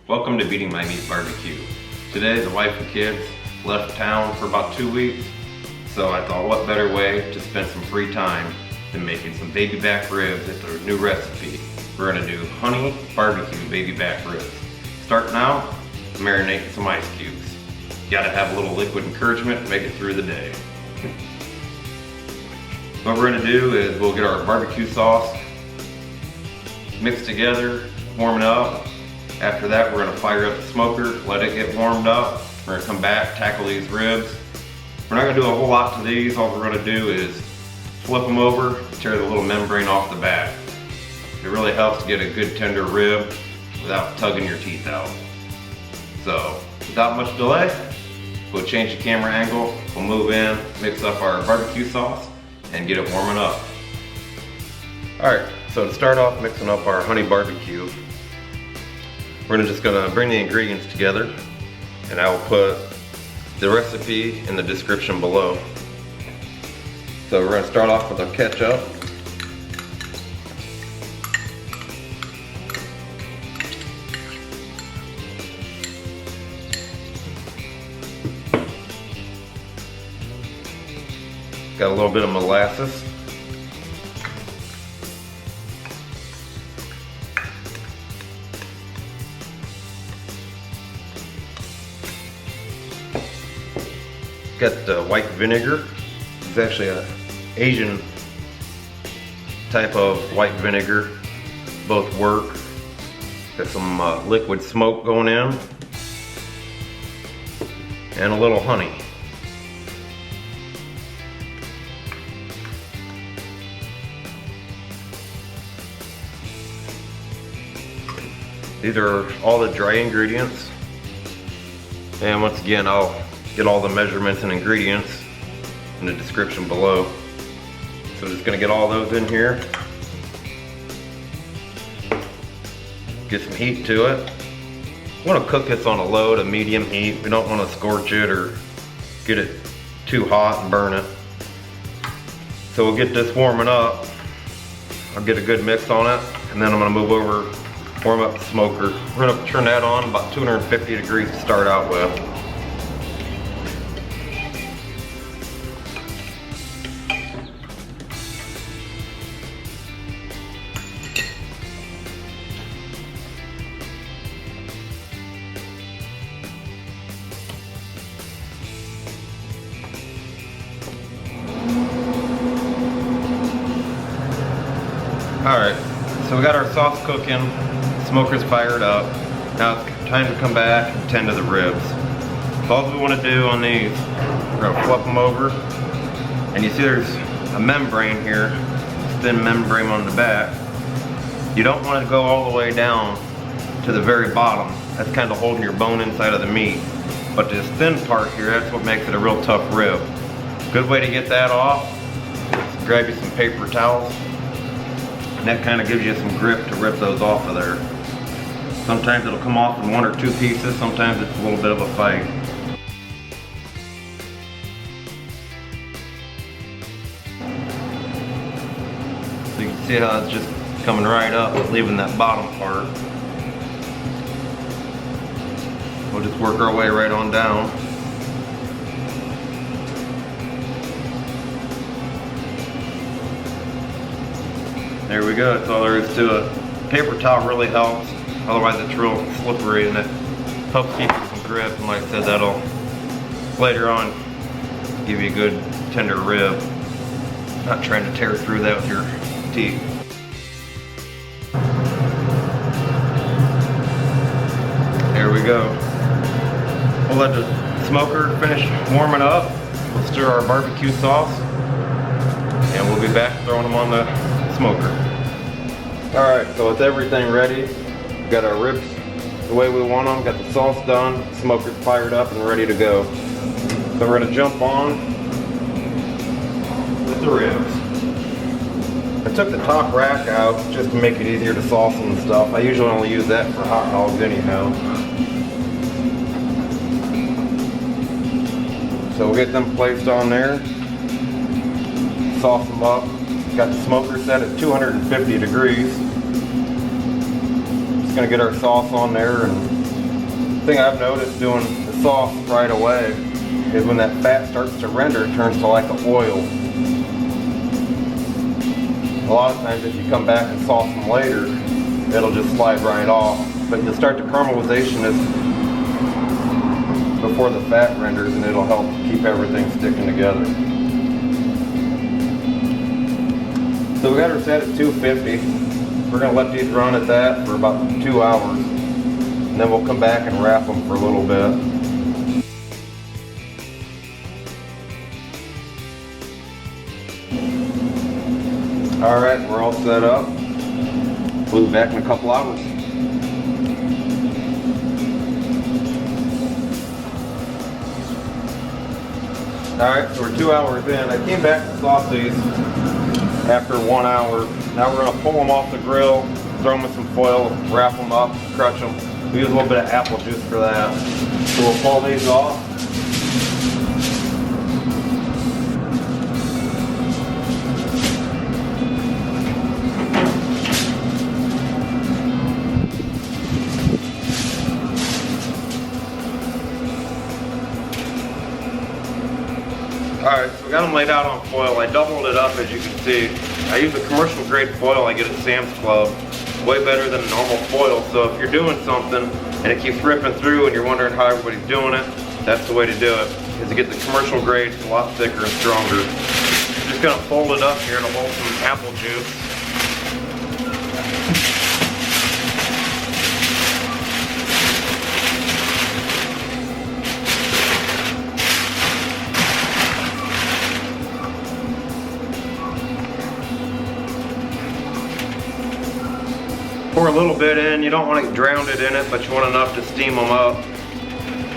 Welcome to Beating My Meat BBQ. Today the wife and kids left town for about 2 weeks, so I thought what better way to spend some free time than making some baby back ribs. It's a new recipe. We're going to do honey barbecue baby back ribs. Starting out, marinating some ice cubes. You gotta have a little liquid encouragement to make it through the day. What we're going to do is we'll get our barbecue sauce mixed together, warm it up. After that, we're going to fire up the smoker, let it get warmed up. We're going to come back, tackle these ribs. We're not going to do a whole lot to these. All we're going to do is flip them over, tear the little membrane off the back. It really helps to get a good tender rib without tugging your teeth out. So, without much delay, we'll change the camera angle, we'll move in, mix up our barbecue sauce, and get it warming up. Alright, so to start off mixing up our honey barbecue, we're just gonna bring the ingredients together, and I will put the recipe in the description below. So we're gonna start off with our ketchup. Got a little bit of molasses. Got the white vinegar. It's actually an Asian type of white vinegar. Both work. Got some liquid smoke going in. And a little honey. These are all the dry ingredients. And once again, I'll get all the measurements and ingredients in the description below. So I'm just gonna get all those in here. Get some heat to it. We wanna cook this on a low to medium heat. We don't wanna scorch it or get it too hot and burn it. So we'll get this warming up. I'll get a good mix on it, and then I'm gonna move over, warm up the smoker. We're gonna turn that on about 250 degrees to start out with. Alright, so we got our sauce cooking, smoker's fired up. Now it's time to come back and tend to the ribs. So all we want to do on these, we're going to flip them over, and you see there's a membrane here, thin membrane on the back. You don't want to go all the way down to the very bottom. That's kind of holding your bone inside of the meat. But this thin part here, that's what makes it a real tough rib. Good way to get that off, grab you some paper towels. And that kind of gives you some grip to rip those off of there. Sometimes it'll come off in 1 or 2 pieces, sometimes it's a little bit of a fight. So you can see how it's just coming right up, leaving that bottom part. We'll just work our way right on down. There we go, that's all there is to it. Paper towel really helps, otherwise it's real slippery and it helps keep it some grip, and like I said, that'll later on give you a good tender rib. Not trying to tear through that with your teeth. There we go. We'll let the smoker finish warming up. We'll stir our barbecue sauce, and we'll be back throwing them on the smoker. Alright, so with everything ready, we got our ribs the way we want them, got the sauce done, smoker's fired up and ready to go. So we're going to jump on with the ribs. I took the top rack out just to make it easier to sauce and stuff. I usually only use that for hot dogs anyhow. So we'll get them placed on there, sauce them up. Got the smoker set at 250 degrees. Just gonna get our sauce on there and thing I've noticed doing the sauce right away is when that fat starts to render, it turns to like an oil. A lot of times if you come back and sauce them later, it'll just slide right off. But you'll start the caramelization before the fat renders, and it'll help keep everything sticking together. So we got her set at 250. We're going to let these run at that for about 2 hours. And then we'll come back and wrap them for a little bit. Alright, we're all set up. We'll be back in a couple hours. Alright, so we're 2 hours in. I came back to sauce these after 1 hour. Now we're going to pull them off the grill, throw them in some foil, wrap them up, crunch them. We use a little bit of apple juice for that. So we'll pull these off. Alright, so we got them laid out on foil. I doubled it up, as you can see. I use a commercial grade foil I get at Sam's Club. Way better than normal foil. So if you're doing something and it keeps ripping through and you're wondering how everybody's doing it, that's the way to do it. Is to get the commercial grade. It's a lot thicker and stronger. Just gonna fold it up here and hold some apple juice. Pour a little bit in. You don't want to drown it in it, but you want enough to steam them up.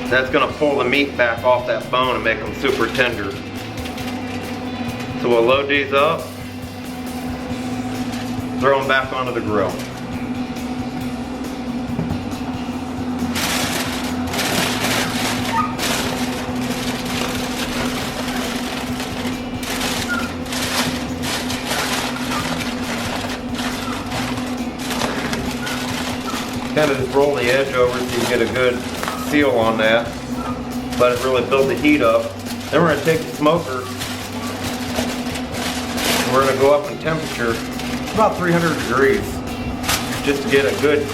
That's going to pull the meat back off that bone and make them super tender. So we'll load these up, throw them back onto the grill. Kind of just roll the edge over so you get a good seal on that. Let it really build the heat up. Then we're going to take the smoker. And we're going to go up in temperature about 300 degrees just to get a good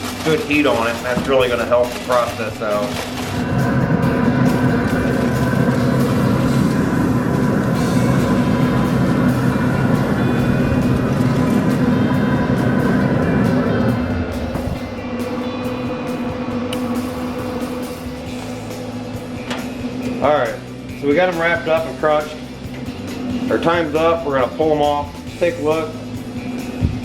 heat on it. That's really going to help the process out. Alright, so we got them wrapped up and crunched. Our time's up. We're going to pull them off, take a look,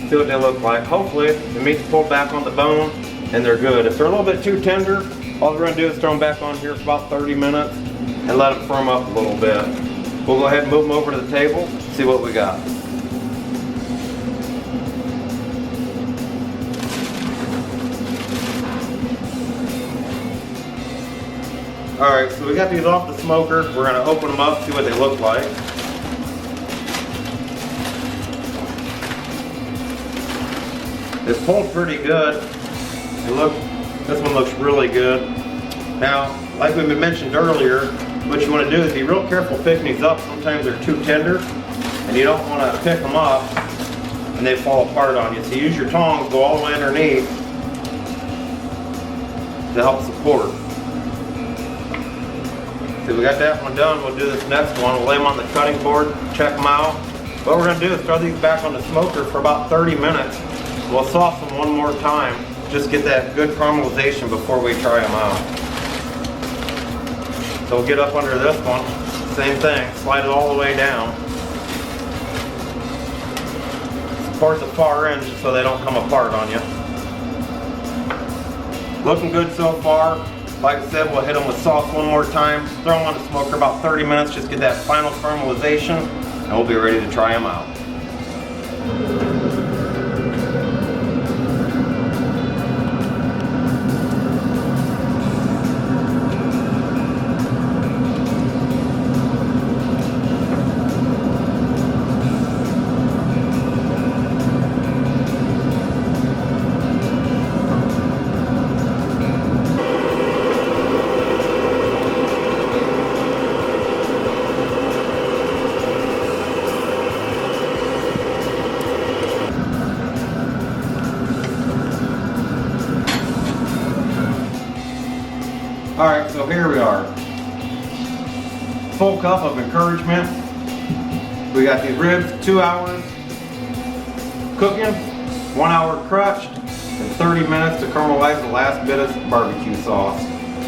see what they look like. Hopefully the meat's pulled back on the bone and they're good. If they're a little bit too tender, all we're going to do is throw them back on here for about 30 minutes and let them firm up a little bit. We'll go ahead and move them over to the table, see what we got. Alright, so we got these off the smoker. We're going to open them up, see what they look like. It's pulled pretty good. This one looks really good. Now, like we mentioned earlier, what you want to do is be real careful picking these up. Sometimes they're too tender, and you don't want to pick them up and they fall apart on you. So use your tongs, go all the way underneath to help support. So we got that one done. We'll do this next one. We'll lay them on the cutting board, check them out. What we're going to do is throw these back on the smoker for about 30 minutes. We'll sauce them one more time. Just get that good caramelization before we try them out. So we'll get up under this one. Same thing. Slide it all the way down. Support the far end so they don't come apart on you. Looking good so far. Like I said, we'll hit them with sauce one more time, throw them on the smoker about 30 minutes, just get that final caramelization, and we'll be ready to try them out. Alright, so here we are. Full cup of encouragement. We got these ribs, 2 hours cooking, 1 hour crushed, and 30 minutes to caramelize the last bit of barbecue sauce.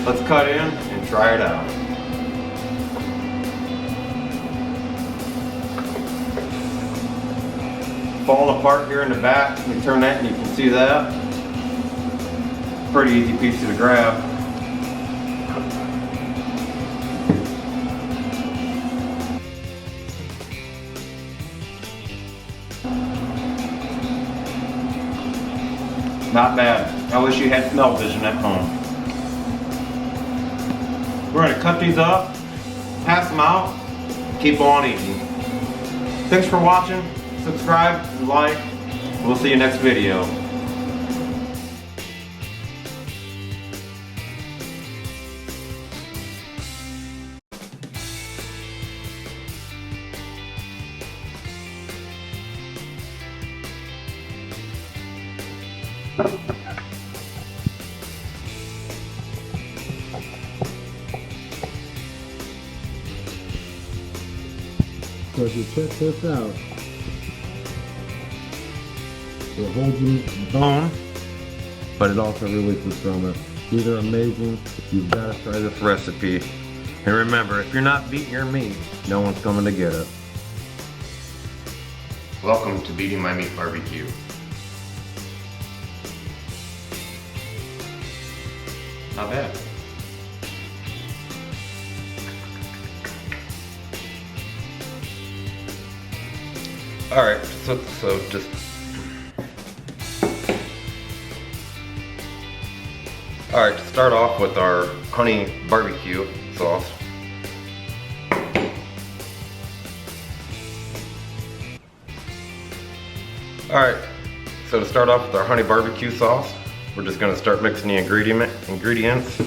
Let's cut in and try it out. Falling apart here in the back. Let me turn that and you can see that. Pretty easy piece to grab. Not bad. I wish you had smell vision at home. We're going to cut these up, pass them out, keep on eating. Thanks for watching. Subscribe and like. We'll see you next video. So if you check this out, it holds the bone, but it also releases from it. These are amazing. You've got to try this recipe. And remember, if you're not beating your meat, no one's coming to get it. Welcome to Beating My Meat BBQ. Not bad. Alright, so just alright, to start off with our honey barbecue sauce. Alright, so to start off with our honey barbecue sauce, we're just going to start mixing the ingredients.